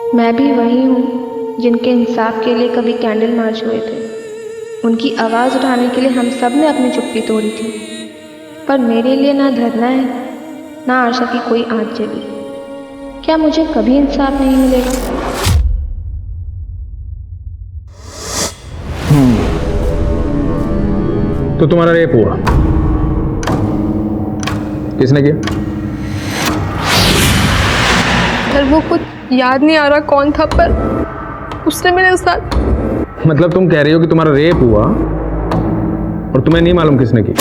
मैं भी वही हूँ जिनके इंसाफ के लिए कभी कैंडल मार्च हुए थे। उनकी आवाज़ उठाने के लिए हम सब ने अपनी चुप्पी तोड़ी थी, पर मेरे लिए ना धरना है ना आशा की कोई आँच जली। क्या मुझे कभी इंसाफ नहीं मिलेगा? तो तुम्हारा रेप हुआ, किसने किया? सर वो कुछ याद नहीं आ रहा कौन था, पर उसने मेरे साथ। मतलब तुम कह रही हो कि तुम्हारा रेप हुआ और तुम्हें नहीं मालूम किसने की?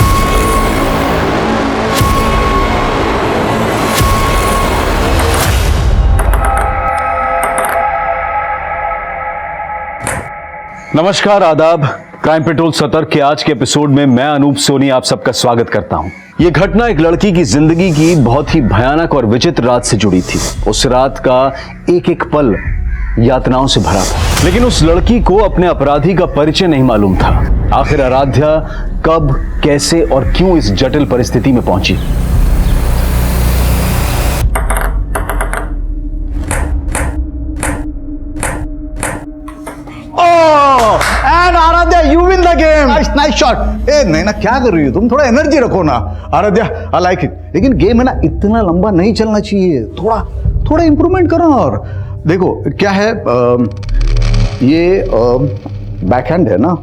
नमस्कार, आदाब। क्राइम पेट्रोल सतर्क के आज के एपिसोड में मैं अनूप सोनी आप सबका स्वागत करता हूं। यह घटना एक लड़की की जिंदगी की बहुत ही भयानक और विचित्र रात से जुड़ी थी। उस रात का एक एक पल यातनाओं से भरा था, लेकिन उस लड़की को अपने अपराधी का परिचय नहीं मालूम था। आखिर आराध्या कब, कैसे और क्यों इस जटिल परिस्थिति में पहुंची? And Aaradhya, you win the game. Nice shot. ए नहीं ना, क्या कर रही हो तुम? थोड़ा एनर्जी रखो ना आराध्या, आई लाइक इट। लेकिन गेम है ना, इतना लंबा नहीं चलना चाहिए, थोड़ा थोड़ा इंप्रूवमेंट करो। और देखो क्या है, ये बैकहैंड है ना,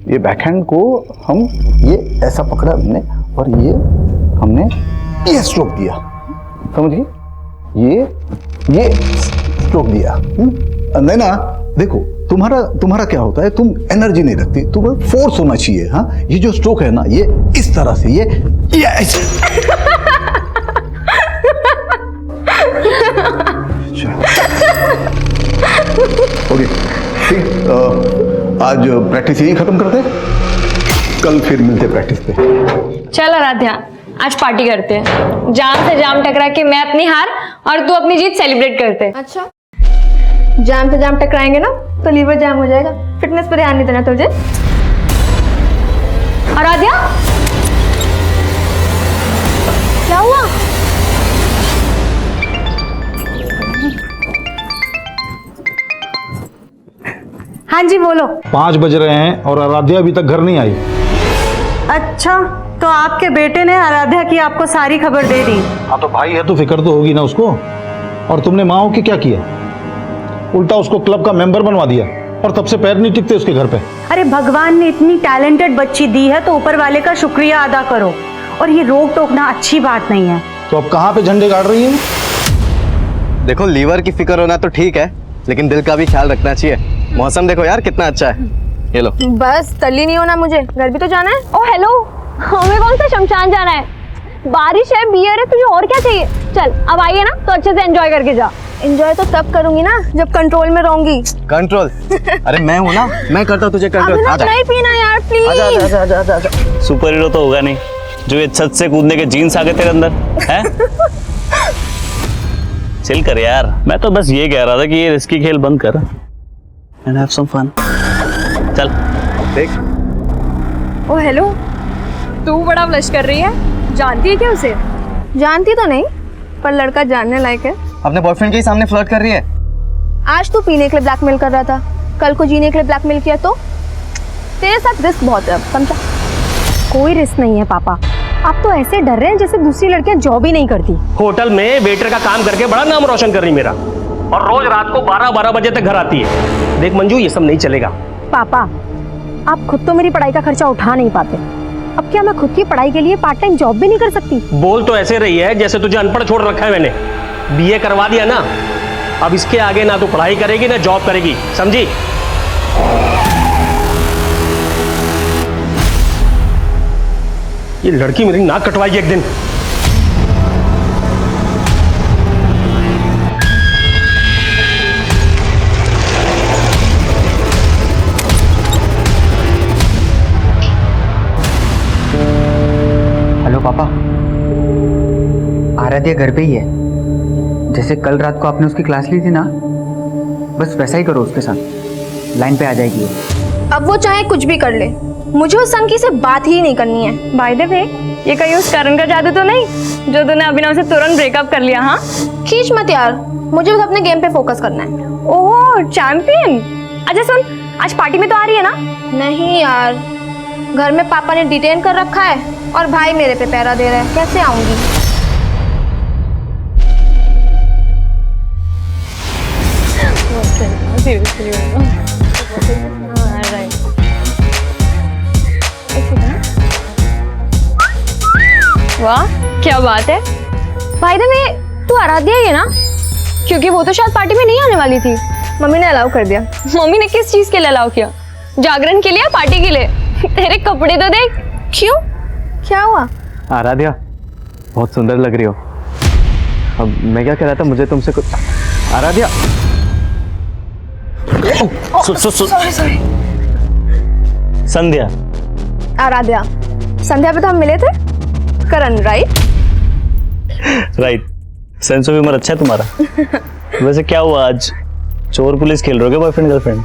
ये बैकहैंड को हम ये ऐसा पकड़ा हमने और ये हमने ये स्ट्रोक दिया, समझ गए? ये स्ट्रोक दिया। नहीं ना, देखो तुम्हारा क्या होता है, तुम एनर्जी नहीं रखती, तुम्हें फोर्स होना चाहिए। हाँ, ये जो स्ट्रोक है ना, ये इस तरह से, ये ऐसे। ओके ठीक, आज प्रैक्टिस यही खत्म करते हैं, कल फिर मिलते प्रैक्टिस पे। चल आराध्या, आज पार्टी करते हैं। जाम से जाम टकरा के मैं अपनी हार और तू अपनी जीत सेलिब्रेट करते हैं। अच्छा, जाम से जाम टकराएंगे ना तो लीवर जाम हो जाएगा। फिटनेस पर ध्यान नहीं देना तुझे। आराध्या, क्या हुआ? हाँ जी बोलो। 5 बज रहे हैं और आराध्या अभी तक घर नहीं आई। अच्छा, तो आपके बेटे ने आराध्या की आपको सारी खबर दे दी? हाँ, तो भाई है तो फिक्र तो होगी ना उसको। और तुमने माँ हो के क्या किया? उल्टा उसको क्लब का मेंबर बनवा दिया और तब से पैर नहीं टिकते उसके घर पे। अरे भगवान ने इतनी टैलेंटेड बच्ची दी है तो ऊपर वाले का शुक्रिया अदा करो। और ये रोक टोकना अच्छी बात नहीं है। तो अब कहाँ पे झंडे गाड़ रही है? देखो, लीवर की फिक्र होना तो ठीक है, लेकिन दिल का भी ख्याल रखना चाहिए। मौसम देखो यार कितना अच्छा है। ये लो। बस तल्ली नहीं होना, मुझे घर भी तो जाना है। ओ हेलो, हमें कौन सा शमशान जाना है? बारिश है, बियर है, तुझे और क्या चाहिए? चल अब आइए ना, तो अच्छे से एंजॉय करके जा। एंजॉय तो तब करूंगी ना जब कंट्रोल में रहूंगी। कंट्रोल? अरे मैं हूँ ना, मैं करता हूँ तुझे कंट्रोल। आजा, नहीं पीना यार प्लीज। आजा आजा आजा आजा। सुपर हीरो तो होगा नहीं जो ये छत से कूदने के जीन्स आ गए तेरे अंदर है। चिल कर यार, मैं तो बस ये कह रहा था कि ये रिस्की खेल बंद कर एंड हैव सम फन। चल देख। ओ हेलो, तू बड़ा ब्लश कर रही है, जानती है क्या उसे? जानती तो नहीं, पर लड़का जानने लायक है। अपने बॉयफ्रेंड के सामने फ्लर्ट कर रही है। आज तू पीने के लिए ब्लैकमेल कर रहा था, कल को जीने के लिए ब्लैकमेल किया तो तेरे साथ रिस्क बहुत है, समझा? कोई रिस्क नहीं है पापा। आप तो ऐसे डर रहे हैं जैसे दूसरी लड़कियां जॉब ही नहीं करती। होटल में वेटर का काम करके बड़ा नाम रोशन कर रही मेरा, और रोज रात को 12-12 बजे तक घर आती है। देख मंजू, ये सब नहीं चलेगा। पापा, आप खुद तो मेरी पढ़ाई का खर्चा उठा नहीं पाते, अब क्या मैं खुद की पढ़ाई के लिए पार्ट टाइम जॉब भी नहीं कर सकती? बोल तो ऐसे रही है जैसे तुझे अनपढ़ छोड़ रखा है मैंने। बीए करवा दिया ना, अब इसके आगे ना तू पढ़ाई करेगी ना जॉब करेगी, समझी? ये लड़की मेरी नाक कटवाएगी एक दिन। हेलो पापा, आराध्या घर पे ही है। जैसे कल रात को आपने उसकी क्लास ली थी ना, बस वैसा ही करो उसके साथ, लाइन पे आ जाएगी। अब वो चाहे कुछ भी कर ले, मुझे उस संकी से बात ही नहीं करनी है। बाय द वे, ये कहीं उस करण का जादू तो नहीं जो तूने अभिनव से तुरंत ब्रेकअप कर लिया? हाँ, खींच मत यार, मुझे बस अपने गेम पे फोकस करना है। ओह चैंपियन। अच्छा सुन, आज पार्टी में तो आ रही है ना? नहीं यार, घर में पापा ने डिटेन कर रखा है और भाई मेरे पे पहरा दे रहा है, कैसे आऊंगी? वाह क्या बात है। बाय द वे, तू आराध्या ही है ना? क्योंकि वो तो शायद पार्टी में नहीं आने वाली थी। मम्मी ने अलाउ कर दिया। मम्मी ने किस चीज के लिए अलाउ किया? जागरण के लिए या पार्टी के लिए? तेरे कपड़े तो देख। क्यों, क्या हुआ? आराध्या बहुत सुंदर लग रही हो। अब मैं क्या कह रहा था, मुझे तुमसे कुछ। आराध्या सॉरी। संध्या। आराध्या, संध्या पे तो हम मिले थे। Karan, right? Right. Sense of humour अच्छा है तुम्हारा। वैसे क्या हुआ आज? चोर पुलिस खेल रहे हो क्या, बॉयफ्रेंड गर्लफ्रेंड?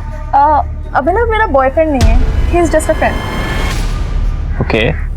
अभिनव मेरा बॉयफ्रेंड नहीं है, he is just a friend. Okay.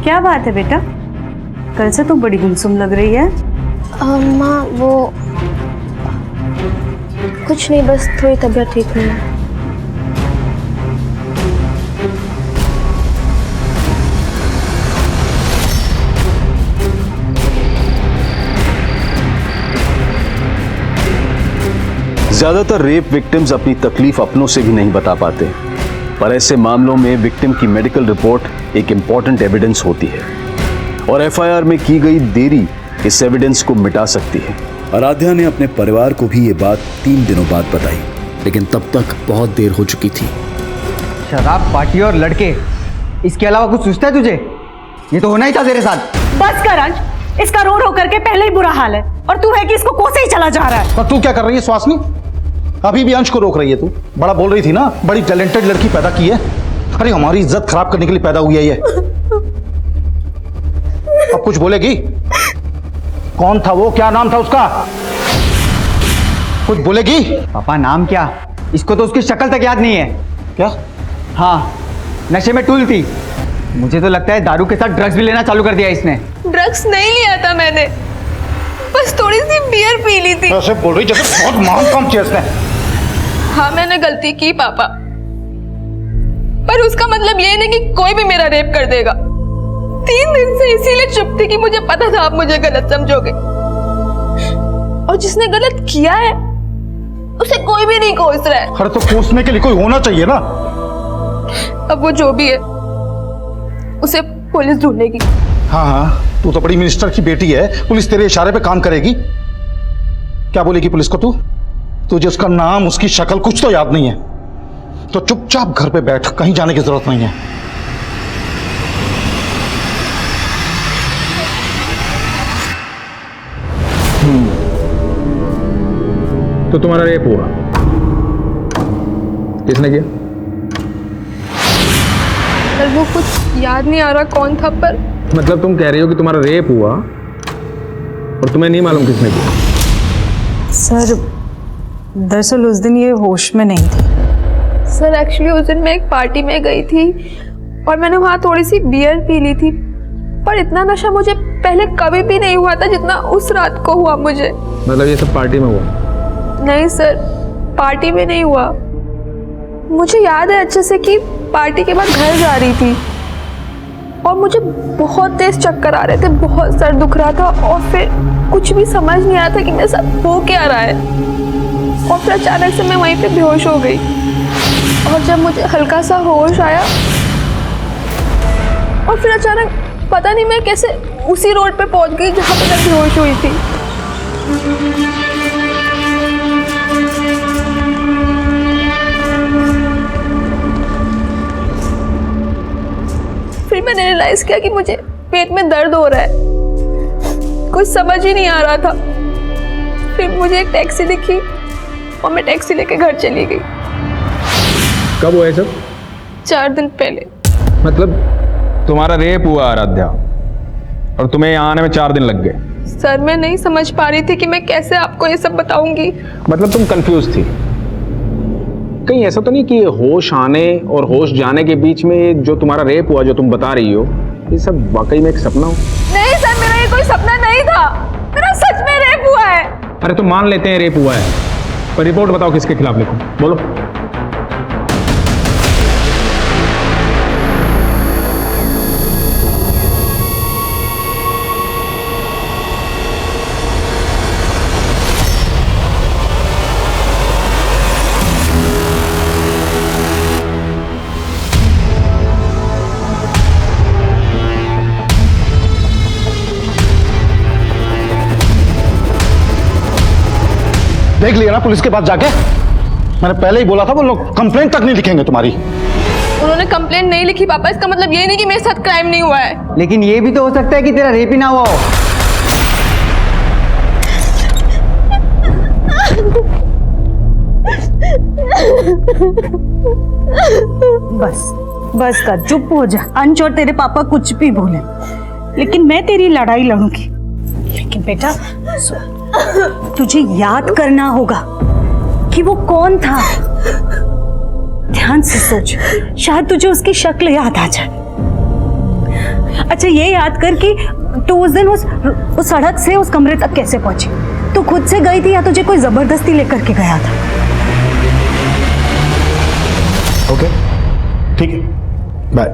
क्या बात है बेटा, कल से तू बड़ी गुमसुम लग रही है। माँ वो कुछ नहीं, बस थोड़ी तबीयत ठीक नहीं है। ज्यादातर रेप विक्टिम्स अपनी तकलीफ अपनों से भी नहीं बता पाते, पर ऐसे मामलों में विक्टिम की मेडिकल रिपोर्ट एक इंपॉर्टेंट एविडेंस होती है और एफआईआर में की गई देरी इस एविडेंस को मिटा सकती है। आराध्या ने अपने परिवार को भी ये बात 3 दिनों बाद बताई, लेकिन तब तक बहुत देर हो चुकी थी। शराब, पार्टी और लड़के, इसके अलावा कुछ सोचता है तुझे? ये तो होना ही था तेरे साथ। बस कर अंश, इसका रो रो करके पहले ही बुरा हाल है और तू है कि इसको कोसे ही चला जा रहा है। पर तू क्या कर रही है स्वासनी? अभी भी अंश को रोक रही है तू। बड़ा बोल रही थी ना, बड़ी टैलेंटेड लड़की पैदा की है। अरे हमारी इज्जत खराब करने के लिए पैदा हुई है ये। अब कुछ बोलेगी? कौन था वो, क्या नाम था उसका? कुछ बोलेगी? पापा नाम क्या? इसको तो उसकी शक्ल तक याद नहीं है। क्या? हाँ, नशे में टूल थी। मुझे तो लगता है दारू के साथ ड्रग्स भी लेना चालू कर दिया इसने। ड्रग्स नहीं लिया था मैंने, बस थोड़ी सी बियर पी ली थी। ऐसे बोल रही जैसे बहुत महान काम किया इसने। हाँ मैंने गलती की पापा, पर उसका मतलब ये नहीं कि कोई भी मेरा रेप कर देगा। 3 दिन से इसीलिए चुप थी कि मुझे पता था आप मुझे गलत समझोगे, और जिसने गलत किया है उसे कोई भी नहीं कोस रहा है। अरे तो कोसने के लिए कोई होना चाहिए ना। अब वो जो भी है उसे पुलिस ढूंढेगी। हाँ हाँ, तू तो बड़ी मिनिस्टर की बेटी है, पुलिस तेरे इशारे पे काम करेगी। क्या बोलेगी पुलिस को तू? तुझे उसका नाम, उसकी शक्ल कुछ तो याद नहीं है, तो चुपचाप घर पे बैठ, कहीं जाने की जरूरत नहीं है। तो तुम्हारा रेप हुआ, किसने किया? सर वो कुछ याद नहीं आ रहा कौन था, पर मतलब तुम कह रही हो कि तुम्हारा रेप हुआ और तुम्हें नहीं मालूम किसने किया? सर दरअसल उस दिन ये होश में नहीं थी। सर एक्चुअली उस दिन मैं एक पार्टी में गई थी और मैंने वहाँ थोड़ी सी बियर पी ली थी, पर इतना नशा मुझे पहले कभी भी नहीं हुआ था जितना उस रात को हुआ मुझे। मतलब ये सब पार्टी में हुआ? नहीं सर, पार्टी में नहीं हुआ। मुझे याद है अच्छे से कि पार्टी के बाद घर जा रही थी और मुझे बहुत तेज चक्कर आ रहे थे, बहुत सर दुख रहा था और फिर कुछ भी समझ नहीं आ रहा था कि मेरे साथ हो क्या रहा है। और फिर अचानक से मैं वहीं पे बेहोश हो गई और जब मुझे हल्का सा होश आया और फिर अचानक पता नहीं मैं कैसे उसी रोड पे पहुंच गई जहाँ पे मैं बेहोश हुई थी। फिर मैंने रियलाइज किया कि मुझे पेट में दर्द हो रहा है, कुछ समझ ही नहीं आ रहा था। फिर मुझे एक टैक्सी दिखी और मैं टैक्सी लेके घर चली गई। कब हुआ ये सब? 4 दिन पहले। मतलब तुम्हारा रेप हुआ आराध्या और तुम्हें यहाँ आने में 4 दिन लग गए? सर मैं नहीं समझ पा रही थी कि मैं कैसे आपको ये सब बताऊंगी। मतलब तुम कंफ्यूज थी? कहीं ऐसा तो नहीं कि होश आने और होश जाने के बीच में जो तुम्हारा रेप हुआ, जो तुम बता रही हो, ये सब वाकई में एक सपना हो? नहीं सर, मेरा ये कोई सपना नहीं था, मेरा सच में रेप हुआ है। अरे तो मान लेते हैं रेप हुआ है, पर रिपोर्ट बताओ किसके खिलाफ लिखूं, बोलो। देख लिया ना पुलिस के पास जाके? मैंने पहले ही बोला था वो लोग कंप्लेंट तक नहीं लिखेंगे तुम्हारी। उन्होंने कंप्लेंट नहीं लिखी पापा, इसका मतलब ये नहीं कि मेरे साथ क्राइम नहीं हुआ है। लेकिन ये भी तो हो सकता है कि तेरा रेप ही ना हुआ हो। बस बस कर, चुप हो जा। अंश और तेरे पापा कुछ भी बोले, लेकिन मैं तेरी लड़ाई लड़ूंगी। लेकिन बेटा तुझे याद करना होगा कि वो कौन था। ध्यान से सोच, शायद तुझे उसकी शक्ल याद आ जाए। अच्छा ये याद कर कि तू उस दिन उस सड़क से उस कमरे तक कैसे पहुंची। तू खुद से गई थी या तुझे कोई जबरदस्ती लेकर के गया था? ओके ठीक है, बाय।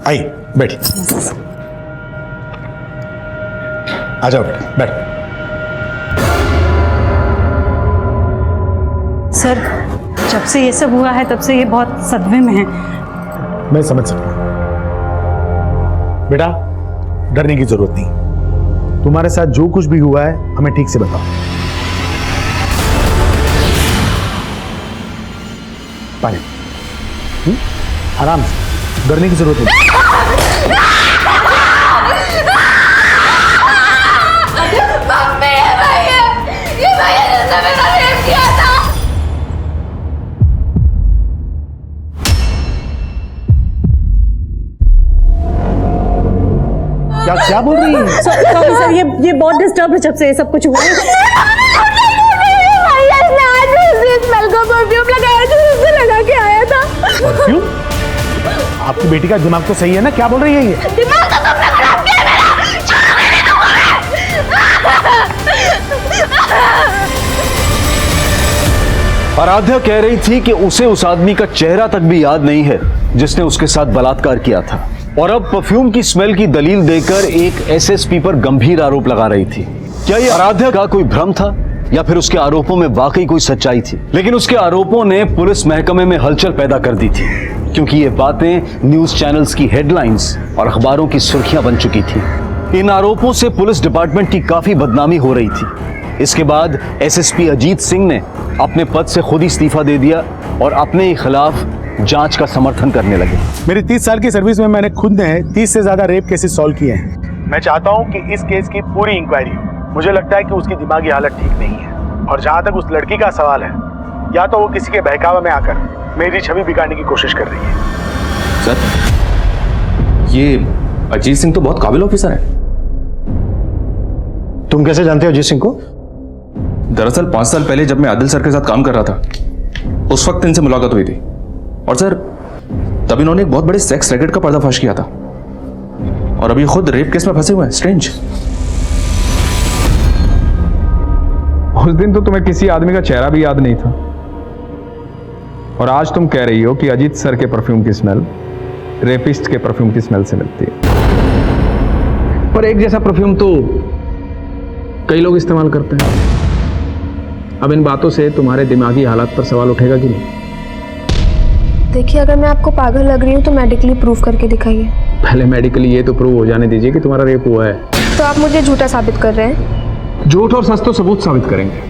आई बैठी, आ जाओ बेटा, बैठ। सर जब से ये सब हुआ है तब से ये बहुत सदमे में है। मैं समझ सकता हूं बेटा, डरने की जरूरत नहीं। तुम्हारे साथ जो कुछ भी हुआ है हमें ठीक से बताओ। पानी, आराम से, डरने की जरूरत नहीं। क्या बोल रही है? सॉरी सर, ये बहुत डिस्टर्ब है जब से ये सब कुछ हुआ है। परफ्यूम? आपकी बेटी का दिमाग तो सही है ना? क्या बोल रही है ये? दिमाग तो तुमने खराब किया मेरा। आराध्या कह रही थी कि उसे उस आदमी का चेहरा तक भी याद नहीं है जिसने उसके साथ बलात्कार किया था, और अब परफ्यूम की स्मेल की दलील देकर एक एसएसपी पर गंभीर आरोप लगा रही थी। क्या ये आराध्या का कोई भ्रम था या फिर उसके आरोपों में वाकई कोई सच्चाई थी? लेकिन उसके आरोपों ने पुलिस महकमे में हलचल पैदा कर दी थी, क्योंकि ये बातें न्यूज चैनल्स की हेडलाइंस और अखबारों की सुर्खियां बन चुकी थी। इन आरोपों से पुलिस डिपार्टमेंट की काफी बदनामी हो रही थी। इसके बाद एसएसपी अजीत सिंह ने अपने पद से खुद ही इस्तीफा दे दिया और अपने ही खिलाफ जांच का समर्थन करने लगे। मेरी 30 साल की सर्विस में मैंने खुद ने 30 से ज्यादा रेप केसेस सॉल्व किए हैं। मैं चाहता हूं कि इस केस की पूरी इंक्वायरी हो। मुझे लगता है कि उसकी दिमागी हालत ठीक नहीं है, और जहां तक उस लड़की का सवाल है, या तो वो किसी के बहकावे में आकर मेरी छवि बिगाड़ने की कोशिश कर रही है। सर, ये अजीत सिंह तो बहुत काबिल ऑफिसर है। तुम कैसे जानते हो अजीत सिंह को? दरअसल 5 साल पहले जब मैं आदिल सर के साथ काम कर रहा था, उस वक्त इनसे मुलाकात हुई थी। और सर, तब इन्होंने एक बहुत बड़े सेक्स रैकेट का पर्दाफाश किया था, और अभी खुद रेप केस में फंसे हुए हैं। स्ट्रेंज। उस दिन तो तुम्हें किसी आदमी का चेहरा भी याद नहीं था, और आज तुम कह रही हो कि अजीत सर के परफ्यूम की स्मेल रेपिस्ट के परफ्यूम की स्मेल से मिलती है। पर एक जैसा परफ्यूम तो कई लोग इस्तेमाल करते हैं। अब इन बातों से तुम्हारे दिमागी हालात पर सवाल उठेगा कि नहीं? देखिए, अगर मैं आपको पागल लग रही हूँ तो मेडिकली प्रूफ करके दिखाइए। पहले मेडिकली ये तो प्रूव हो जाने दीजिए कि तुम्हारा रेप हुआ है। तो आप मुझे झूठा साबित कर रहे हैं? झूठ और सच तो सबूत साबित करेंगे।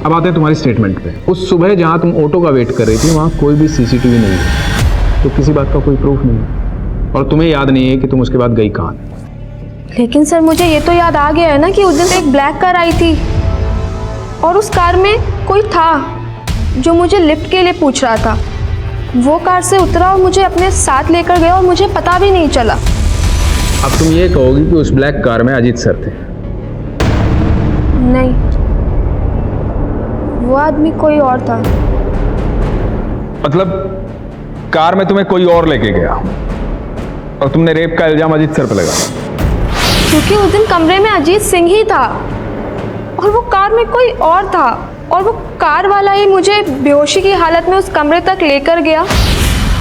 अब आते हैं तुम्हारी स्टेटमेंट पे। उस सुबह जहां तुम ऑटो का वेट कर रही थी, वहां कोई भी सीसीटीवी नहीं है, तो किसी बात का कोई प्रूफ नहीं है, और तुम्हें याद नहीं है कि तुम उसके बाद गई कहां। लेकिन सर, मुझे ये तो याद आ गया है ना कि उस दिन एक ब्लैक कार आई थी, और उस कार में कोई था जो मुझे लिफ्ट के लिए पूछ रहा था। वो कार से उतरा और मुझे अपने साथ लेकर गया, और मुझे पता भी नहीं चला। अब तुम ये कहोगी कि उस ब्लैक कार में अजीत सर थे? नहीं, वो आदमी कोई और था। मतलब कार में तुम्हें कोई और लेके गया, और तुमने रेप का इल्जाम अजीत सर पे लगाया? क्योंकि उस दिन कमरे में अजीत सिंह ही था, और वो कार में कोई और था, और वो कार वाला ही मुझे बेहोशी की हालत में उस कमरे तक लेकर गया,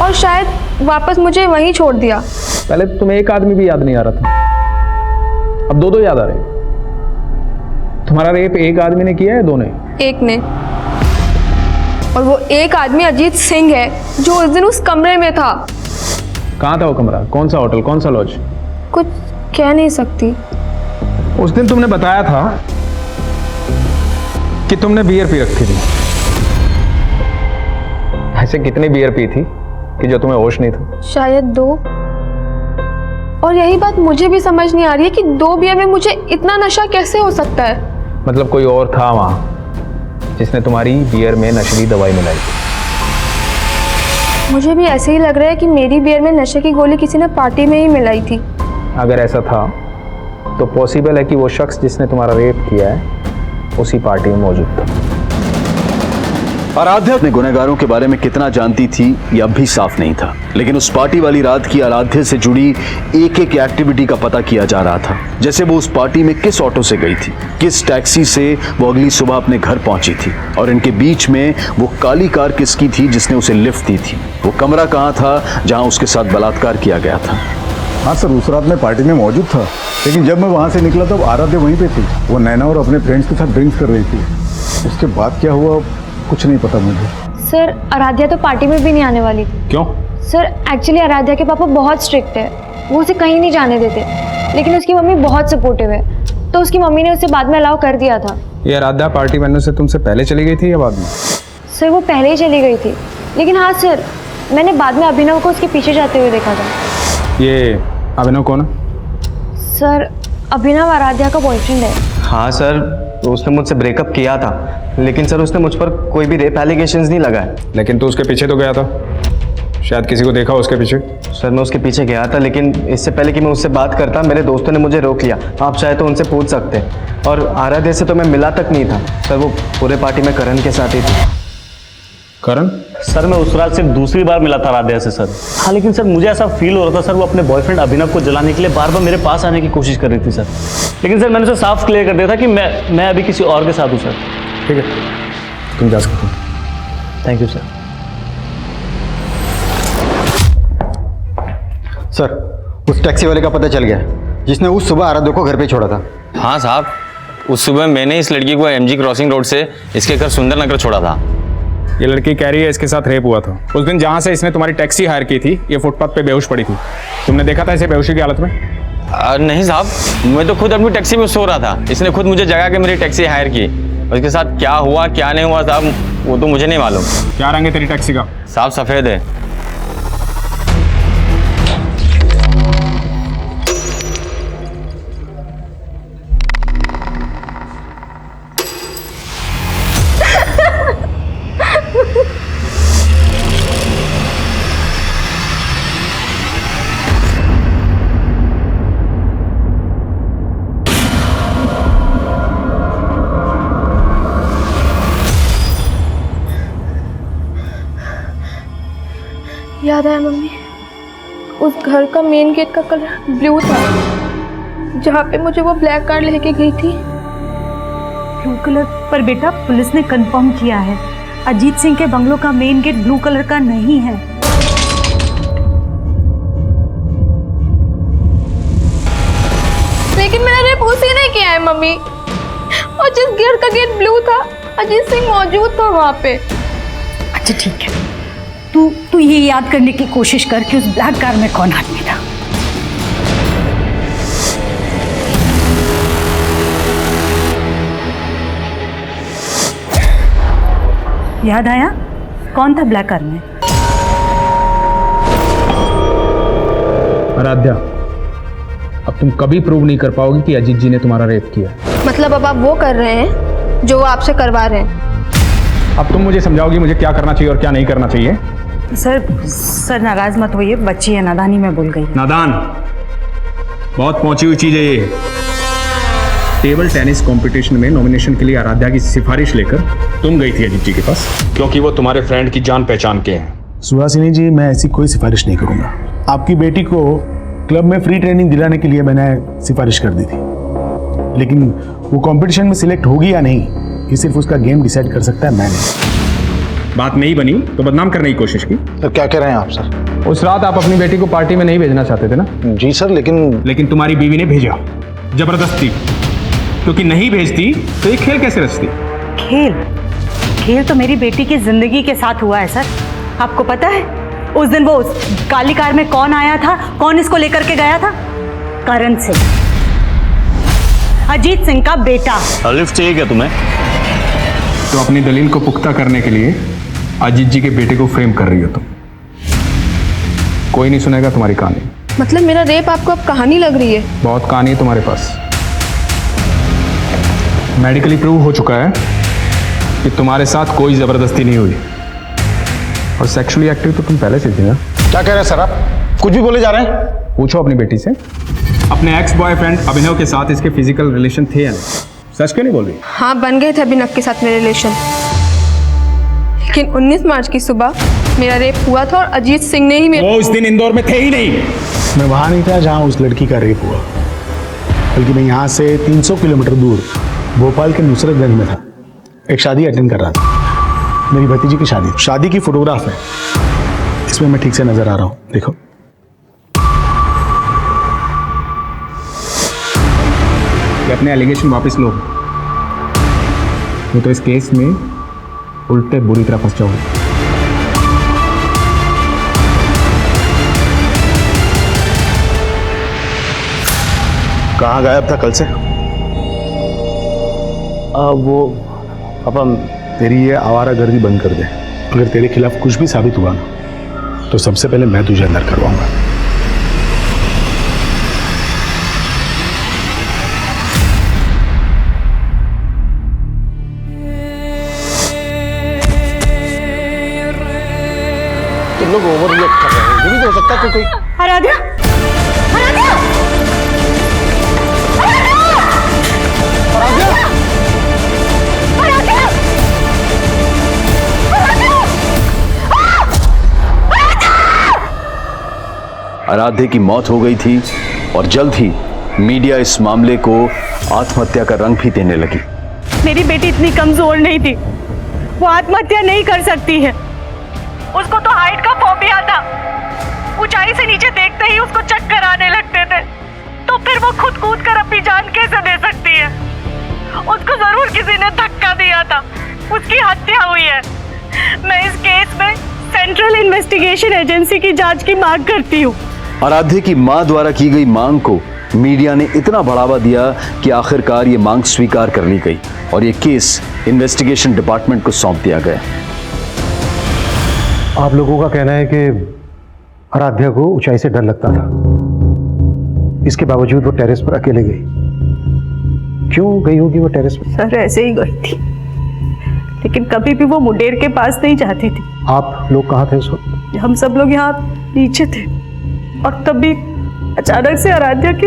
और शायद वापस मुझे वहीं छोड़ दिया। पहले तो तुम्हें एक आदमी भी याद नहीं आ रहा था, अब दो याद आ रहे। तुम्हारा रेप एक आदमी ने किया है, दो ने? एक ने। और वो एक आदमी अजीत सिंह है, जो उस दिन उस कमरे में था। कहाँ था वो कमरा? कौन सा होटल, कौन सा लॉज? कुछ कह नहीं सकती। उस दिन तुमने बताया था कि तुमने बियर पी रखी थी। ऐसे कितनी बियर पी थी कि जो तुम्हें होश नहीं था? शायद 2। और यही बात मुझे भी समझ नहीं आ रही है कि 2 बियर में मुझे इतना नशा कैसे हो सकता है। मतलब कोई और था वहां जिसने तुम्हारी बियर में नशीली दवाई मिलाई? मुझे भी ऐसे ही लग रहा है कि मेरी बियर में नशे की गोली किसी ने पार्टी में ही मिलाई थी। अगर ऐसा था तो पॉसिबल है कि वो शख्स जिसने तुम्हारा रेप किया है उसी पार्टी में मौजूद था। आराध्या अपने गुनहगारों के बारे में कितना जानती थी यह अब भी साफ नहीं था, लेकिन उस पार्टी वाली रात की आराध्या से जुड़ी एक एक एक्टिविटी का पता किया जा रहा था। जैसे वो उस पार्टी में किस ऑटो से गई थी, किस टैक्सी से वो अगली सुबह अपने घर पहुंची थी, और इनके बीच में वो काली कार किसकी थी जिसने उसे लिफ्ट दी थी। वो कमरा कहाँ था जहां उसके साथ बलात्कार किया गया था। हाँ सर, उस रात मैं पार्टी में मौजूद था, लेकिन जब मैं वहाँ से निकला तब आराध्या वहीं पे थी। वो नैना और अपने फ्रेंड्स के साथ ड्रिंक्स कर रही थी। उसके बाद क्या हुआ कुछ नहीं पता मुझे। सर, आराध्या तो पार्टी में भी नहीं आने वाली थी। क्यों? सर, एक्चुअली आराध्या के पापा बहुत स्ट्रिक्ट है, वो उसे कहीं नहीं जाने देते, लेकिन उसकी मम्मी बहुत सपोर्टिव है, तो उसकी मम्मी ने उसे बाद में अलाउ कर दिया था। ये आराध्या पार्टी बनने से तुमसे पहले चली गई थी या बाद में? सर, वो पहले ही चली गई थी, लेकिन हाँ सर, मैंने बाद में अभिनव को उसके पीछे जाते हुए देखा था। ये अभिनव कौन है? सर, अभिनव आराध्या का बॉयफ्रेंड है। हाँ सर, तो उसने मुझसे ब्रेकअप किया था, लेकिन सर उसने मुझ पर कोई भी रेप एलिगेशंस नहीं लगाए। लेकिन तू उसके पीछे तो गया था, शायद किसी को देखा उसके पीछे। सर, मैं उसके पीछे गया था, लेकिन इससे पहले कि मैं उससे बात करता मेरे दोस्तों ने मुझे रोक लिया। आप चाहे तो उनसे पूछ सकते हैं। और आराध्या से तो मैं मिला तक नहीं था सर, वो पूरे पार्टी में करण के साथ ही थी। करण? सर, मैं उस रात सिर्फ दूसरी बार मिला था आराध्या से सर। हाँ, लेकिन सर मुझे ऐसा फील हो रहा था सर, वो अपने बॉयफ्रेंड अभिनव को जलाने के लिए बार बार मेरे पास आने की कोशिश कर रही थी सर। लेकिन सर मैंने उसे साफ क्लियर कर दिया था कि मैं अभी किसी और के साथ हूँ सर। ठीक है, तुम जा सकते हो। Thank you sir. सर, उस टैक्सी वाले का पता चल गया जिसने उस सुबह आराध्या को घर पे छोड़ा था। हाँ साहब, उस सुबह मैंने इस लड़की को MG क्रॉसिंग रोड से इसके घर सुंदर नगर छोड़ा था। ये लड़की कह रही है इसके साथ रेप हुआ था। उस दिन जहां से इसने तुम्हारी टैक्सी हायर की थी, ये फुटपाथ पे बेहोश पड़ी थी। तुमने देखा था इसे बेहोशी की हालत में? नहीं साहब, मैं तो खुद अपनी टैक्सी में सो रहा था। इसने खुद मुझे जगा के मेरी टैक्सी हायर की। उसके साथ क्या हुआ क्या नहीं हुआ साहब, वो तो मुझे नहीं मालूम। क्या रंग है तेरी टैक्सी का? साहब सफ़ेद है। याद आया मम्मी, उस घर का मेन गेट का कलर ब्लू था, जहाँ पे मुझे वो ब्लैक कार लेके गई थी। Blue colour? पर बेटा पुलिस ने कंफर्म किया है अजीत सिंह के बंगलों का मेन गेट ब्लू कलर का नहीं है। लेकिन मैंने रेप उसी ने किया है मम्मी, और जिस गेट का गेट ब्लू था अजीत सिंह मौजूद था वहाँ पे। अच्छा ठीक है, तू ये याद करने की कोशिश कर कि उस ब्लैक कार में कौन आदमी था। याद आया कौन था ब्लैक कार में? आराध्या, अब तुम कभी प्रूव नहीं कर पाओगी कि अजीत जी ने तुम्हारा रेप किया। मतलब अब आप वो कर रहे हैं जो वो आपसे करवा रहे हैं। अब तुम मुझे समझाओगी मुझे क्या करना चाहिए और क्या नहीं करना चाहिए? सर नाराज मत होइए, बच्ची है, नादानी में भूल गई। नादान? बहुत पहुंची हुई चीज है ये। टेबल टेनिस कंपटीशन में नॉमिनेशन के लिए आराध्या की सिफारिश लेकर तुम गई थी अजीत जी के पास, क्योंकि वो तुम्हारे फ्रेंड की जान पहचान के हैं। सुहासिनी जी, मैं ऐसी कोई सिफारिश नहीं करूंगा। आपकी बेटी को क्लब में फ्री ट्रेनिंग दिलाने के लिए मैंने सिफारिश कर दी थी, लेकिन वो कंपटीशन में सिलेक्ट होगी या नहीं ये सिर्फ उसका गेम डिसाइड कर सकता है, मैं नहीं। बात नहीं बनी तो बदनाम करने की कोशिश की। तो क्या कह रहे हैं आप सर? उस रात आप अपनी बेटी को पार्टी में नहीं भेजना चाहते थे ना? जी सर, लेकिन तुम्हारी बीवी ने भेजा जबरदस्ती, क्योंकि नहीं भेजती तो ये खेल कैसे रचती? खेल तो मेरी बेटी की जिंदगी के साथ हुआ है सर। आपको पता है उस दिन वो काली कार में कौन आया था, कौन इसको लेकर के गया था? करण सिंह, अजीत सिंह का बेटा। लिफ्ट चाहिए क्या तुम्हें? तो अपनी दलील को पुख्ता करने के लिए अजीत जी के बेटे को फ्रेम कर रही हो तुम। कोई नहीं सुनेगा तुम्हारी कहानी। मतलब मेरा रेप आपको अब कहानी लग रही है? बहुत कहानी है तुम्हारे पास। मेडिकली प्रूव हो चुका है कि तुम्हारे साथ कोई जबरदस्ती नहीं हुई, और सेक्सुअली एक्टिव तो तुम पहले से थी ना। क्या कह रहे हैं सर आप? कुछ भी बोले जा रहे हैं? पूछो अपनी बेटी से, अपने एक्स बॉयफ्रेंड अभिनव के साथ इसके फिजिकल रिलेशन थे या नहीं? सच क्यों नहीं बोल रही? हाँ, बन गए थे अभिनव के साथ मेरे रिलेशन, लेकिन 19 मार्च की सुबह मेरा रेप हुआ था और अजीत सिंह ने ही वो उस दिन इंदौर में थे ही नहीं। मैं वहां नहीं था जहां उस लड़की का रेप हुआ, बल्कि मैं यहाँ से 300 किलोमीटर दूर भोपाल के नुसरतगंज में था। एक शादी अटेंड कर रहा था, मेरी भतीजी की शादी की फोटोग्राफ है, इसमें मैं ठीक से नजर आ रहा हूँ, देखो। कि अपने एलिगेशन वापस लो, तो इस केस में उल्टे बुरी तरह फंस जाओगे। कहाँ गायब था कल से? वो अपन तेरी ये आवारागर्दी बंद कर दे। अगर तेरे खिलाफ कुछ भी साबित हुआ ना, तो सबसे पहले मैं तुझे अंदर करवाऊंगा। तुम लोग ओवररिएक्ट कर रहे हो। ये भी तो हो सकता है कि कोई आराध्या, आराध्या, आराध्या की मौत हो गई थी और जल्द ही मीडिया इस मामले को आत्महत्या का रंग भी देने लगी। मेरी बेटी इतनी कमजोर नहीं थी, वो आत्महत्या नहीं कर सकती है। उसको तो हाइट का फोबिया था, ऊंचाई से नीचे देखते ही उसको चक्कर आने लगते थे, तो फिर वो खुद कूद कर अपनी जान कैसे दे सकती है? उसको जरूर किसी ने धक्का दिया था, उसकी हत्या हुई है। मैं इस केस में सेंट्रल इन्वेस्टिगेशन एजेंसी की जांच की मांग करती हूँ। आराध्या की मां द्वारा की गई मांग को मीडिया ने इतना बढ़ावा दिया कि आखिरकार ये मांग स्वीकार कर ली गई और ये केस इन्वेस्टिगेशन डिपार्टमेंट को सौंप दिया गया। आप लोगों का कहना है कि आराध्या को ऊंचाई से डर लगता था, इसके बावजूद वो टेरेस पर अकेले गई। क्यों गई होगी वो टेरेस पर? सर ऐसे ही गई थी, लेकिन कभी भी वो मुंडेर के पास नहीं जाती थी। आप लोग कहाँ थे उस वक्त? हम सब लोग यहाँ नीचे थे, और तभी अचानक से आराध्या की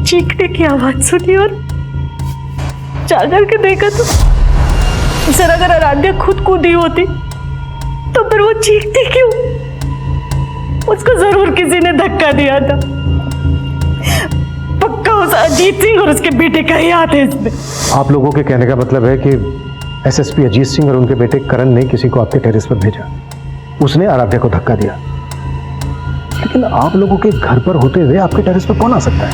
चीखने की आवाज सुनी और जा करके देखा तो सर, अगर आराध्या खुद कूदी होती तो फिर वो चीखती क्यों? उसको जरूर किसी ने धक्का दिया था। पक्का उस अजीत सिंह और उसके बेटे का ही हाथ है इसमें। आप लोगों के कहने का मतलब है कि एसएसपी अजीत सिंह और उनके बेटे करण ने किसी को आपके टेरेस पर भेजा, उसने आराध्या को धक्का दिया। लेकिन आप लोगों के घर पर होते हुए आपके टेरेस पर कौन आ सकता है?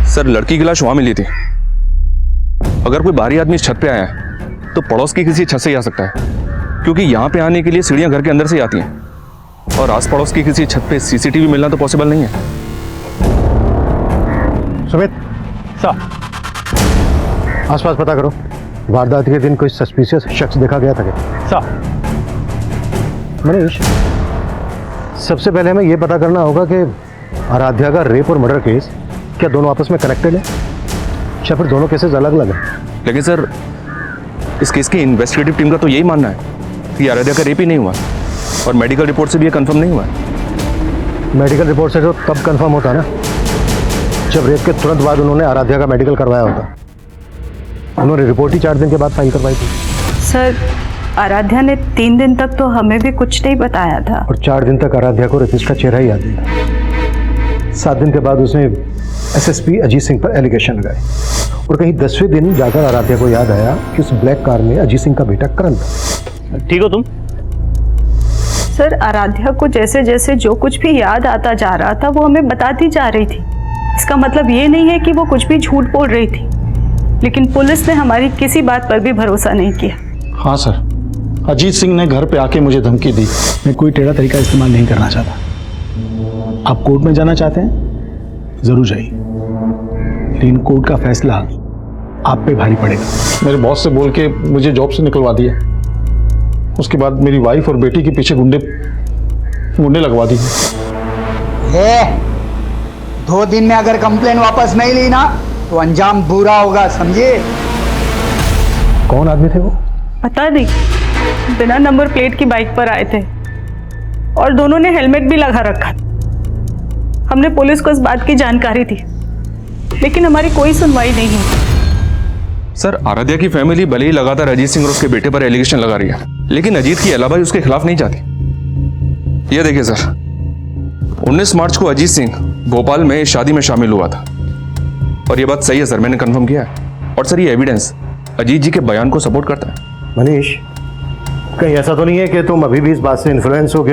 सर, लड़की की लाश वहां मिली थी। अगर कोई बाहरी आदमी इस छत पे आया है तो पड़ोस की किसी छत से ही आ सकता है, क्योंकि यहां पे आने के लिए सीढ़ियां घर के अंदर से ही आती हैं और आस पड़ोस की किसी छत पे सीसीटीवी मिलना तो पॉसिबल नहीं है। सुमित, आसपास पता करो, वारदात के दिन कोई सस्पिशियस शख्स देखा गया था क्या? मनीष, सबसे पहले हमें यह पता करना होगा कि आराध्या का रेप और मर्डर केस क्या दोनों आपस में कनेक्टेड है या फिर दोनों केसेस अलग अलग हैं? लेकिन सर, इस केस की इन्वेस्टिगेटिव टीम का तो यही मानना है कि आराध्या का रेप ही नहीं हुआ और मेडिकल रिपोर्ट से भी ये कंफर्म नहीं हुआ। मेडिकल रिपोर्ट से तो तब कंफर्म होता ना जब रेप के तुरंत बाद उन्होंने आराध्या का मेडिकल करवाया होता। उन्होंने रिपोर्ट ही 4 दिन के बाद फाइल करवाई थी। सर, आराध्या ने 3 दिन तक तो हमें भी कुछ नहीं बताया था। और 4 दिन तक आराध्या को रेपिस्ट का चेहरा ही याद नहीं था। 7 दिन के बाद उसने एसएसपी अजीत सिंह पर एलिगेशन लगाए और कहीं 10वें दिन जाकर आराध्या को याद आया कि उस ब्लैक कार में अजीत सिंह का बेटा करण था। ठीक हो तुम? सर, आराध्या को जैसे जैसे जो कुछ भी याद आता जा रहा था वो हमें बताती जा रही थी। इसका मतलब ये नहीं है कि वो कुछ भी झूठ बोल रही थी, लेकिन पुलिस ने हमारी किसी बात पर भी भरोसा नहीं किया। हाँ सर, अजीत सिंह ने घर पे आके मुझे धमकी दी। मैं कोई टेढ़ा तरीका इस्तेमाल नहीं करना चाहता। आप कोर्ट में जाना चाहते हैं, जरूर जाइए, लेकिन कोर्ट का फैसला आप पे भारी पड़ेगा। मेरे बॉस से बोल के मुझे जॉब से निकलवा दिया। उसके बाद मेरी वाइफ और बेटी के पीछे गुंडे लगवा दिए। 2 दिन में अगर कंप्लेन वापस नहीं ली ना तो अंजाम बुरा होगा, समझे? कौन आदमी थे वो? पता नहीं, बिना नंबर प्लेट की बाइक पर आए थे और दोनों ने हेलमेट भी लगा रखा। हमने पुलिस को इस बात की जानकारी दी, लेकिन हमारी कोई सुनवाई नहीं हुई। सर, आराध्या की फैमिली भले ही लगातार अजीत सिंह और उसके बेटे पर एलिगेशन लगा रही है, लेकिन अजीत की अलावा उसके खिलाफ नहीं जाती। ये देखिए सर, 19 मार्च को अजीत सिंह भोपाल में शादी में शामिल हुआ था और ये बात सही है सर, मैंने कंफर्म किया है। और सर, ये एविडेंस अजीत जी के बयान को सपोर्ट करता है। मनीष, कहीं ऐसा तो नहीं है कि तुम अभी भी इस बात से इन्फ्लुएंस हो कि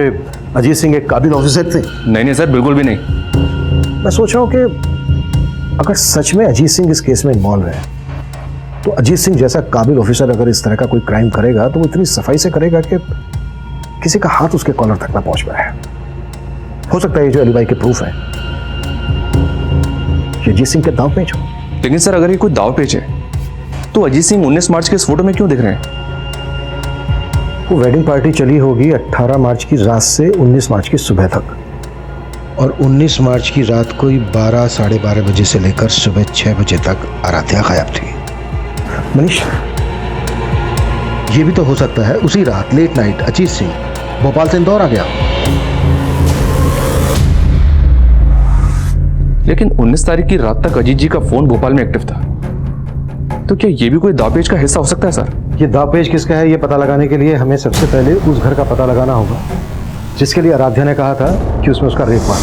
अजीत सिंह एक काबिल ऑफिसर थे? नहीं सर, बिल्कुल भी नहीं। मैं सोच रहा हूँ कि अगर सच में अजीत सिंह इस केस में इन्वॉल्व है तो अजीत सिंह जैसा काबिल ऑफिसर अगर इस तरह का कोई क्राइम करेगा तो वो इतनी सफाई से करेगा कि किसी का हाथ उसके कॉलर तक ना पहुंच पाए। हो सकता है ये जो अलीबाई के प्रूफ है ये अजीत सिंह के दाव पेच हो। लेकिन सर, अगर ये कोई दाव पेच है तो अजीत सिंह 19 मार्च के इस फोटो में क्यों दिख रहे हैं? वो वेडिंग पार्टी चली होगी 18 मार्च की रात से 19 मार्च की सुबह तक, और 19 मार्च की रात को 12 साढ़े 12 बजे से लेकर सुबह 6 बजे तक आराध्या गायब थी। मनीष, ये भी तो हो सकता है उसी रात लेट नाइट अजीत सिंह भोपाल से इंदौर आ गया। लेकिन 19 तारीख की रात तक अजीत जी का फोन भोपाल में एक्टिव था, तो क्या ये भी कोई दावपेच का हिस्सा हो सकता है सर? ये दावपेच किसका है ये पता लगाने के लिए हमें सबसे पहले उस घर का पता लगाना होगा जिसके लिए आराध्या ने कहा था कि उसमें उसका रेप हुआ।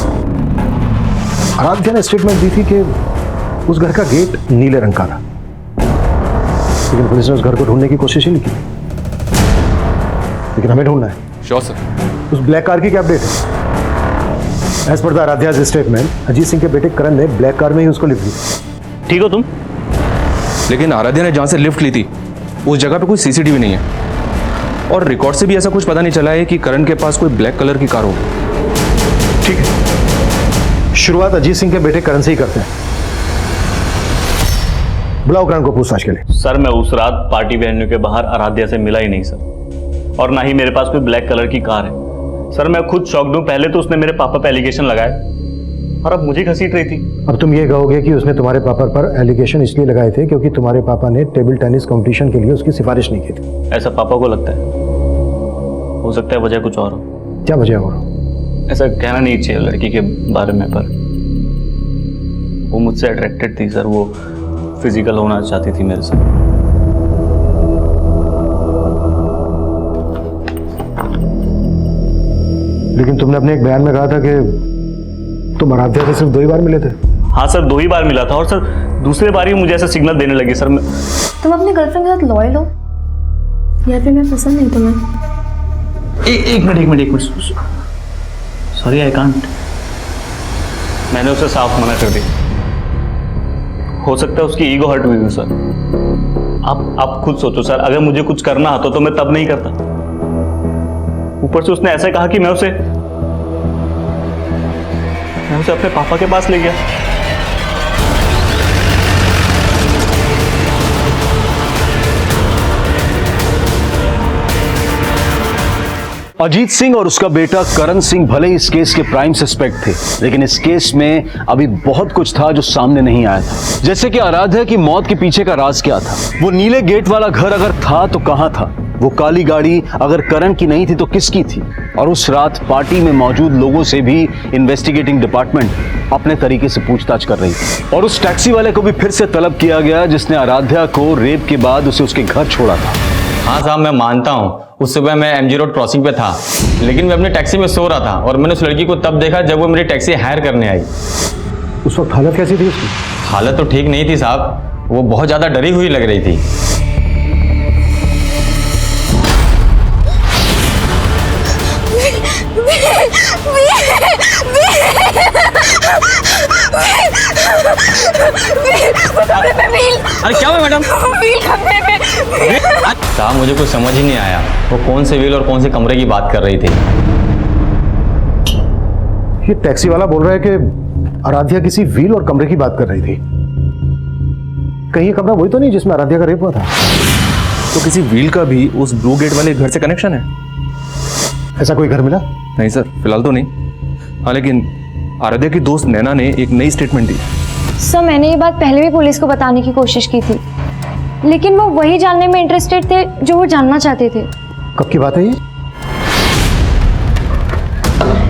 आराध्या ने स्टेटमेंट दी थी कि उस घर का गेट नीले रंग का था, लेकिन पुलिस ने उस घर को ढूंढने की कोशिश ही नहीं की। लेकिन हमें ढूंढना है। Sure sir. उस ब्लैक कार की क्या अपडेट है? एज पर द आराध्या's स्टेटमेंट अजीत सिंह के बेटे करण ने ब्लैक कार में ही उसको लिफ्ट ली। ठीक हो तुम? लेकिन आराध्या ने जहां से लिफ्ट ली थी उस जगह पे कोई सीसीटीवी नहीं है और रिकॉर्ड से भी ऐसा कुछ पता नहीं चला है कि करण के पास कोई ब्लैक कलर की कार होगी। ठीक है, शुरुआत अजीत सिंह के बेटे करण से ही करते हैं। बुलाओ करण को पूछताछ के लिए। सर, मैं उस रात पार्टी वेन्यू के बाहर आराध्या से मिला ही नहीं सर, और ना ही मेरे पास कोई ब्लैक कलर की कार है। सर, मैं खुद शॉक्ड हूं। पहले तो उसने मेरे पापा पे एलिगेशन लगाए और अब मुझे घसीट रही थी। अब तुम ये कहोगे कि उसने तुम्हारे पापा पर एलिगेशन इसलिए लगाए थे क्योंकि तुम्हारे पापा ने टेबल टेनिस कंपटीशन के लिए उसकी सिफारिश नहीं की थी। ऐसा पापा को लगता है। हो सकता है वजह कुछ और हो। क्या वजह हो? ऐसा कहना नहीं चाहिए लड़की के बारे में, पर वो मुझसे अट्रैक्टेड थी सर। वो फिजिकल होना चाहती थी मेरे से। लेकिन तुमने अपने एक बयान में कहा था कि तुम आराध्या से सिर्फ 2 ही बार मिले थे। हाँ सर, 2 ही बार मिला था और सर दूसरे बार ही मुझे ऐसा सिग्नल देने लगे सर। मैं तुम अपनी गर्लफ्रेंड के साथ लॉयल हो या फिर मैं पसंद नहीं तुम्हें? एक मिनट सॉरी आई कांट। मैंने उसे साफ मना कर दिया। हो सकता है उसकी ईगो हर्ट हुई हो सर। आप खुद सोचो सर, अगर मुझे कुछ करना होता तो मैं तब नहीं करता। ऊपर से उसने ऐसे कहा कि मैं उसे अपने पापा के पास ले गया। अजीत सिंह और उसका बेटा करण सिंह भले ही इस केस के प्राइम सस्पेक्ट थे, लेकिन इस केस में अभी बहुत कुछ था जो सामने नहीं आया था। जैसे कि आराध्या की मौत के पीछे का राज क्या था, वो नीले गेट वाला घर अगर था तो कहां था, वो काली गाड़ी अगर करण की नहीं थी तो किसकी थी, और उस रात पार्टी में मौजूद लोगों से भी इन्वेस्टिगेटिंग डिपार्टमेंट अपने तरीके से पूछताछ कर रही थी। और उस टैक्सी वाले को भी फिर से तलब किया गया जिसने आराध्या को रेप के बाद उसे उसके घर छोड़ा था। हाँ साहब, मैं मानता हूँ उस सुबह मैं MG रोड क्रॉसिंग पे था, लेकिन मैं अपने टैक्सी में सो रहा था और मैंने उस लड़की को तब देखा जब वो मेरी टैक्सी हायर करने आई। उस वक्त हालत कैसी थी उसकी? हालत तो ठीक नहीं थी साहब, वो बहुत ज़्यादा डरी हुई लग रही थी। अरे क्या हुआ मैडम? साहब मुझे कुछ समझ ही नहीं आया, वो कौन से व्हील और कौन से कमरे की बात कर रही थी। ये टैक्सी वाला बोल रहा है कि आराध्या किसी व्हील और कमरे की बात कर रही थी। कहीं ये कमरा वही तो नहीं जिसमें आराध्या का रेप हुआ था? तो किसी व्हील का भी उस ब्लू गेट वाले घर से कनेक्शन है? ऐसा कोई घर मिला? नहीं सर, फिलहाल तो नहीं। हाँ, लेकिन आराध्या की दोस्त नैना ने एक नई स्टेटमेंट दी। सर मैंने ये बात पहले भी पुलिस को बताने की कोशिश की थी, लेकिन वो वही जानने में इंटरेस्टेड थे जो वो जानना चाहते थे। कब की बात है ये?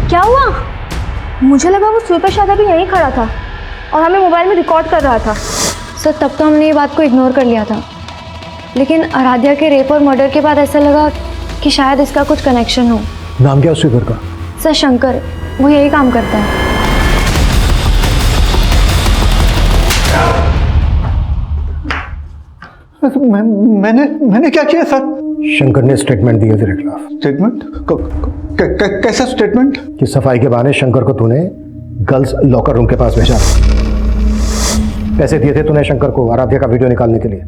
क्या हुआ? मुझे लगा वो सुपर शादा भी यहीं खड़ा था और हमें मोबाइल में रिकॉर्ड कर रहा था। सर तब तो हमने ये बात को इग्नोर कर लिया था, लेकिन आराध्या के रेप और मर्डर के बाद ऐसा लगा कि शायद इसका कुछ कनेक्शन हो। नाम क्या उस स्वीपर का? सर शंकर, वो यही काम करता है। मैंने क्या किया सर? शंकर ने स्टेटमेंट दिया तेरे खिलाफ। स्टेटमेंट? कैसा स्टेटमेंट? कि सफाई के बहाने शंकर को तूने गर्ल्स लॉकर रूम के पास भेजा। पैसे दिए थे तूने शंकर को आराध्या का वीडियो निकालने के लिए।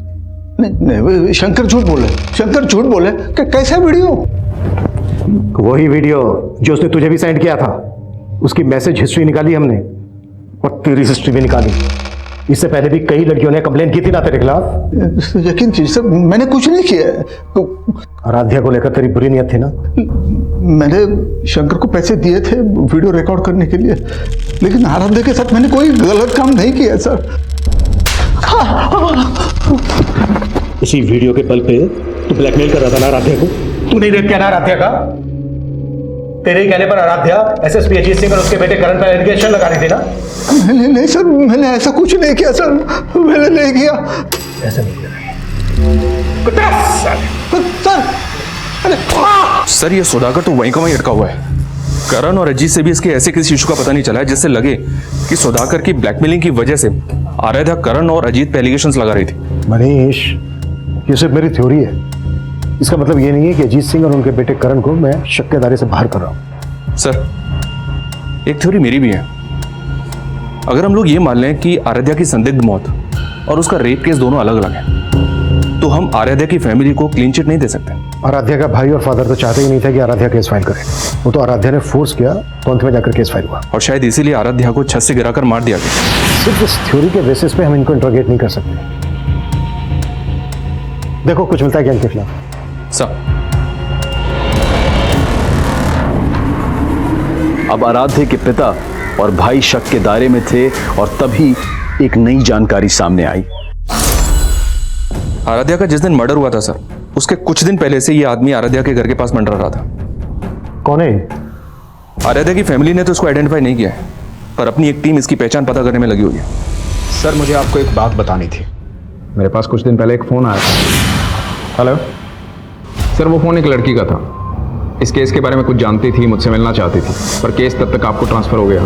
नहीं, शंकर झूठ बोले। शंकर झूठ बोले। कैसा वीडियो? वही वीडियो जो उसने तुझे भी सेंड किया था। उसकी मैसेज हिस्ट्री निकाली हमने और तेरी हिस्ट्री भी निकाली। इससे पहले भी कई लड़कियों ने कंप्लेन की थी ना तेरे खिलाफ। यकीन कीजिए सर, मैंने कुछ नहीं किया। आराध्या को लेकर तेरी बुरी नियत थी ना? मैंने शंकर को पैसे दिए थे वीडियो रिकॉर्ड करने के लिए, लेकिन आराध्या के साथ मैंने कोई गलत काम नहीं किया सर। इसी वीडियो के बल पे तू ब्लैकमेल कर रहा था ना आराध्या को? तू नहीं रेप किया ना आराध्या का? तेरे ही कहने पर आराध्या एसएसपी अजीत सिंह और उसके बेटे करण पर एलिगेशन लगा रही थी ना? नहीं सर, मैंने ऐसा कुछ नहीं किया सर, मैंने नहीं किया। ऐसा नहीं किया सर ये सौदागर तो वहीं का वहीं अटका हुआ है। करण और अजीत से भी इसके ऐसे किसी इशू का पता नहीं चला है जिससे लगे कि सौदागर की ब्लैकमेलिंग की वजह से आराध्या करण और अजीत पे एलिगेशंस लगा रही थी। मनीष, ये सिर्फ मेरी थ्योरी है। इसका मतलब ये नहीं है कि अजीत सिंह और उनके बेटे करण को मैं शक के दायरे से बाहर कर रहा हूं। सर एक थ्योरी मेरी भी है। अगर हम लोग ये मान लें कि आराध्या की संदिग्ध मौत और उसका रेप केस दोनों अलग अलग हैं, तो हम आराध्या की फैमिली को क्लीन चिट नहीं दे सकते। आराध्या का भाई और फादर तो चाहते ही नहीं थे कि आराध्या केस फाइल करे। वो तो आराध्या ने फोर्स किया तो अंत में जाकर केस फाइल हुआ। और शायद इसीलिए आराध्या को छत से गिराकर मार दिया गया। सिर्फ इस थ्योरी के बेसिस पे हम इनको इंट्रोगेट नहीं कर सकते। देखो कुछ मिलता है क्या इनके खिलाफ? अब आराध्या के पिता और भाई शक के दायरे में थे और तभी एक नई जानकारी सामने आई। आराध्या का जिस दिन मर्डर हुआ था सर, उसके कुछ दिन पहले से ये आदमी आराध्या के घर के पास मंडरा रहा था। कौन है? आराध्या की फैमिली ने तो इसको आइडेंटिफाई नहीं किया है, पर अपनी एक टीम इसकी पहचान पता करने में लगी हुई है। सर मुझे आपको एक बात बतानी थी। मेरे पास कुछ दिन पहले एक फ़ोन आया था। हेलो सर, वो फ़ोन एक लड़की का था इस केस के बारे में कुछ जानती थी, मुझसे मिलना चाहती थी, पर केस तब तक आपको ट्रांसफर हो गया।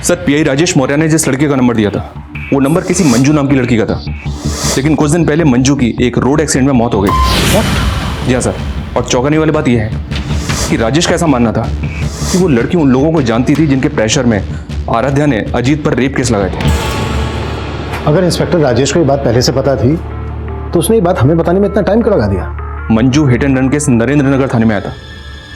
सर पीआई राजेश मौर्य ने जिस लड़के का नंबर दिया था वो नंबर किसी मंजू नाम की लड़की का था, लेकिन कुछ दिन पहले मंजू की एक रोड एक्सीडेंट में मौत हो गई। जी हाँ सर, और चौंकाने वाली बात यह है कि राजेश का ऐसा मानना था कि वो लड़की उन लोगों को जानती थी जिनके प्रेशर में आराध्या ने अजीत पर रेप केस लगाए थे। अगर इंस्पेक्टर राजेश को ये बात पहले से पता थी तो उसने ये बात हमें बताने में इतना टाइम क्यों लगा दिया? Manju hit and run case Narendra Nagar थाने में आया था,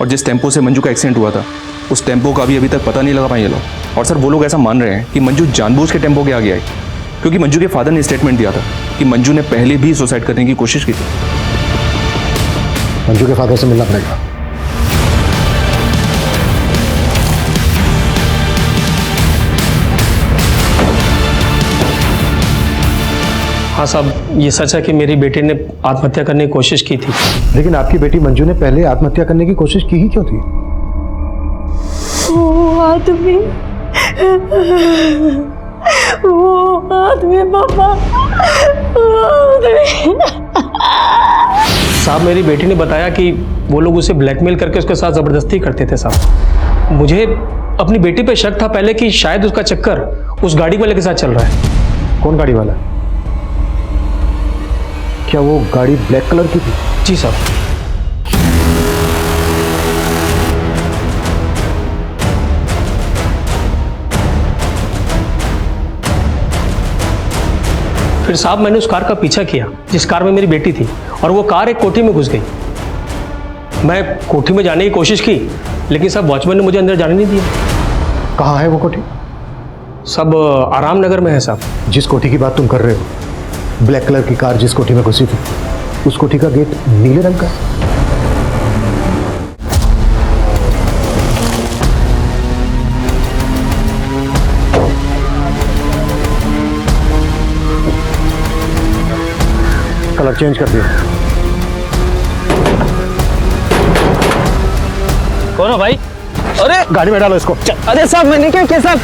और जिस टेम्पो से मंजू का एक्सीडेंट हुआ था उस टेम्पो का भी अभी तक पता नहीं लगा पाए ये लोग। और सर वो लोग ऐसा मान रहे हैं कि मंजू जानबूझ के टेम्पो के आगे आई, क्योंकि मंजू के फादर ने स्टेटमेंट दिया था कि मंजू ने पहले भी सुसाइड करने की कोशिश की थी। मंजू के फादर से मिलना पड़ेगा। हाँ साहब, ये सच है कि मेरी बेटी ने आत्महत्या करने की कोशिश की थी। लेकिन आपकी बेटी मंजू ने पहले आत्महत्या करने की कोशिश की ही क्यों थी? वो आदमी पापा, साहब मेरी बेटी ने बताया कि वो लोग उसे ब्लैकमेल करके उसके साथ ज़बरदस्ती करते थे साहब। मुझे अपनी बेटी पे शक था पहले कि शायद उसका चक्कर उस गाड़ी वाले के साथ चल रहा है। कौन गाड़ी वाला? क्या वो गाड़ी ब्लैक कलर की थी? जी साहब। फिर साहब मैंने उस कार का पीछा किया जिस कार में मेरी बेटी थी, और वो कार एक कोठी में घुस गई। मैं कोठी में जाने की कोशिश की, लेकिन साहब वॉचमैन ने मुझे अंदर जाने नहीं दिया। कहाँ है वो कोठी? सब आराम नगर में है साहब। जिस कोठी की बात तुम कर रहे हो, ब्लैक कलर की कार जिस कोठी में घुसी थी, उस कोठी का गेट नीले रंग का? कलर चेंज कर दिया। कौन हो भाई? अरे गाड़ी में डालो इसको। अरे साहब मैंने क्या किया साहब?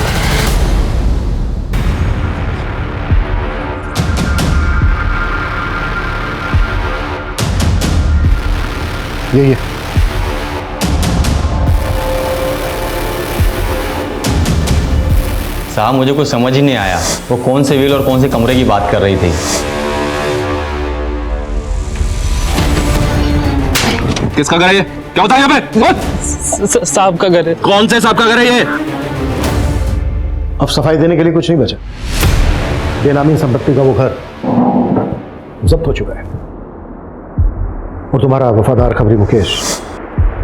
ये साहब मुझे कुछ समझ ही नहीं आया, वो कौन से व्हील और कौन से कमरे की बात कर रही थी। किसका घर है ये? क्या होता है यहाँ पे? साहब का घर है। कौन से साहब का घर है ये? अब सफाई देने के लिए कुछ नहीं बचा। बेनामी संपत्ति का वो घर जब्त हो चुका है, और तुम्हारा वफादार खबरी मुकेश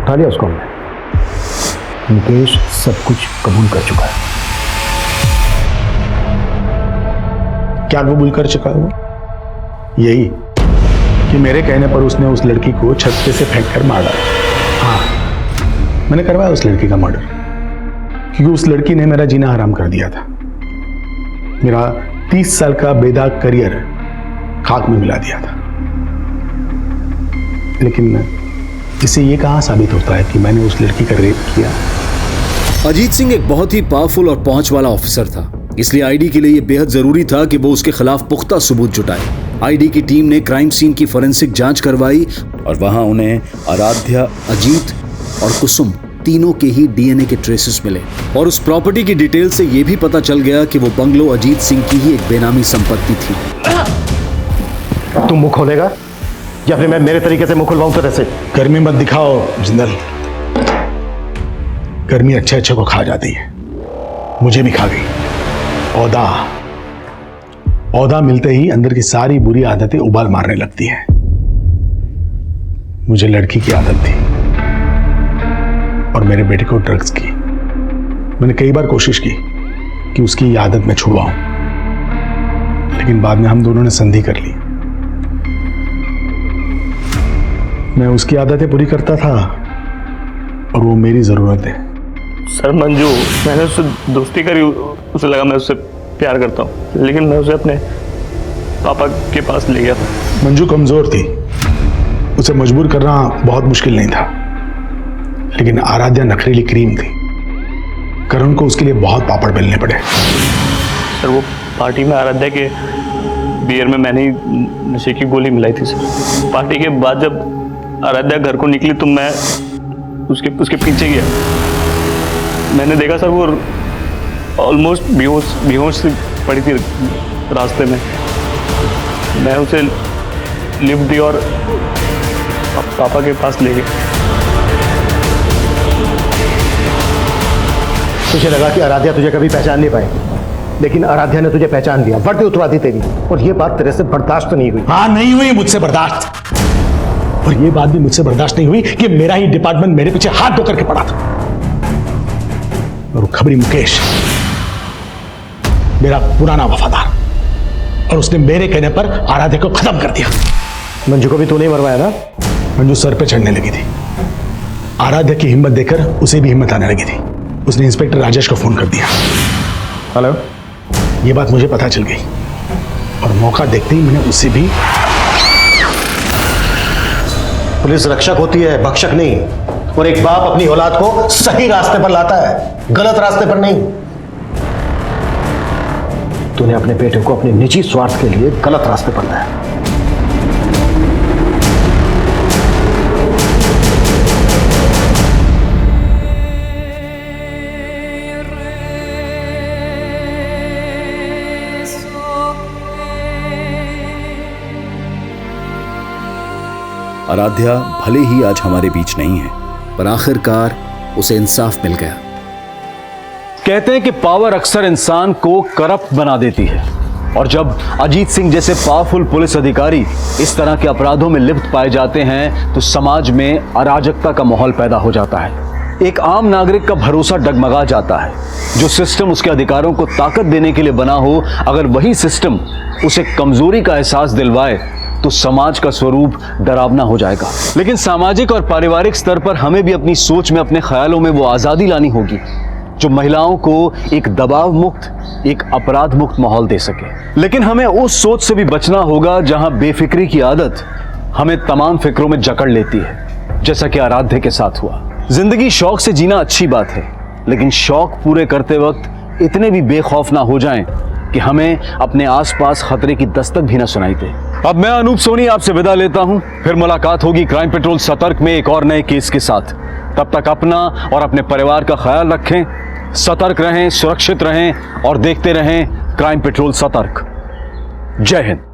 उठा लिया उसको हमने। मुकेश सब कुछ कबूल कर चुका है। क्या कबूल कर चुका है वो? यही कि मेरे कहने पर उसने उस लड़की को छत पे से फेंक कर मार डाला। हाँ, मैंने करवाया उस लड़की का मर्डर, क्योंकि उस लड़की ने मेरा जीना हराम कर दिया था। मेरा 30 साल का बेदाग करियर खाक में मिला दिया था। लेकिन इससे ये कहाँ साबित होता है कि मैंने उस लड़की का रेप किया? अजीत सिंह एक बहुत ही पावरफुल और पहुंच वाला ऑफिसर था, इसलिए आईडी के लिए यह बेहद जरूरी था कि वो उसके खिलाफ पुख्ता सबूत जुटाए। आईडी की टीम ने क्राइम सीन की फोरेंसिक जांच करवाई और वहां उन्हें आराध्या, अजीत और कुसुम तीनों के ही डीएनए के ट्रेसेस मिले, और उस प्रॉपर्टी की डिटेल से यह भी पता चल गया कि वो बंगलो अजीत सिंह की ही एक बेनामी संपत्ति थी। तुम मुंह खोलेगा या फिर मैं मेरे तरीके से मुंह खुलवाऊं तेरे से? गर्मी मत दिखाओ जिंदल, गर्मी अच्छे को खा जाती है, मुझे भी खा गई। औदा मिलते ही अंदर की सारी बुरी आदतें उबाल मारने लगती हैं। मुझे लड़की की आदत थी और मेरे बेटे को ड्रग्स की। मैंने कई बार कोशिश की कि उसकी ये आदत मैं छुड़वाऊं, लेकिन बाद में हम दोनों ने संधि कर ली। मैं उसकी आदतें पूरी करता था और वो मेरी जरूरत है। सर मंजू, मैंने उससे दोस्ती करी, उसे लगा मैं उससे प्यार करता हूँ, लेकिन मैं उसे अपने पापा के पास ले गया था। मंजू कमजोर थी, उसे मजबूर करना बहुत मुश्किल नहीं था, लेकिन आराध्या नखरीली क्रीम थी। करण को उसके लिए बहुत पापड़ बेलने पड़े। सर वो पार्टी में आराध्या के बियर में मैंने ही नशे की गोली मिलाई थी सर। पार्टी के बाद जब आराध्या घर को निकली तो मैं उसके पीछे गया। मैंने देखा सर वो ऑलमोस्ट बेहोश सी पड़ी थी रास्ते में। मैं उसे लिफ्ट दी और पापा के पास ले गए। तुझे लगा कि आराध्या तुझे कभी पहचान नहीं पाएगी, लेकिन आराध्या ने तुझे पहचान लिया, वर्दी उतरा दी तेरी, और ये बात तेरे से बर्दाश्त नहीं हुई। हाँ, नहीं हुई मुझसे बर्दाश्त। और ये बात भी मुझसे बर्दाश्त नहीं हुई कि मेरा ही डिपार्टमेंट मेरे पीछे हाथ धो करके पड़ा था। और वो खबरी मुकेश, मेरा पुराना वफादार, और उसने मेरे कहने पर आराध्या को खत्म कर दिया। मंजू को भी तूने मरवाया ना? मंजू सर पे चढ़ने लगी थी। आराध्या की हिम्मत देखकर उसे भी हिम्मत आने लगी थी। उसने इंस्पेक्टर राजेश को फोन कर दिया। हेलो, ये बात मुझे पता चल गई और मौका देखते ही मैंने उसे भी। पुलिस रक्षक होती है, भक्षक नहीं। और एक बाप अपनी औलाद को सही रास्ते पर लाता है, गलत रास्ते पर नहीं। तूने अपने बेटे को अपने निजी स्वार्थ के लिए गलत रास्ते पर लाया। आराध्या भले ही आज हमारे बीच नहीं है, पर आखिरकार उसे इंसाफ मिल गया। कहते हैं कि पावर अक्सर इंसान को करप्ट बना देती है, और जब अजीत सिंह जैसे पावरफुल पुलिस अधिकारी इस तरह के अपराधों में लिप्त पाए जाते हैं तो समाज में अराजकता का माहौल पैदा हो जाता है। एक आम नागरिक का भरोसा डगमगा जाता है। जो सिस्टम उसके अधिकारों को ताकत देने के लिए बना हो, अगर वही सिस्टम उसे कमजोरी का एहसास दिलवाए तो समाज का स्वरूप डरावना हो जाएगा। लेकिन सामाजिक और पारिवारिक स्तर पर हमें भी अपनी सोच में, अपने ख्यालों में वो आजादी लानी होगी जो महिलाओं को एक दबाव मुक्त, एक अपराध मुक्त माहौल दे सके। लेकिन हमें उस सोच से भी बचना होगा जहां बेफिक्री की आदत हमें तमाम फिक्रों में जकड़ लेती है, जैसा कि आराध्या के साथ हुआ। जिंदगी शौक से जीना अच्छी बात है, लेकिन शौक पूरे करते वक्त इतने भी बेखौफ ना हो जाएं कि हमें अपने आसपास खतरे की दस्तक भी ना सुनाई दे। अब मैं अनूप सोनी आपसे विदा लेता हूं। फिर मुलाकात होगी क्राइम पेट्रोल सतर्क में एक और नए केस के साथ। तब तक अपना और अपने परिवार का ख्याल रखें, सतर्क रहें, सुरक्षित रहें और देखते रहें क्राइम पेट्रोल सतर्क। जय हिंद।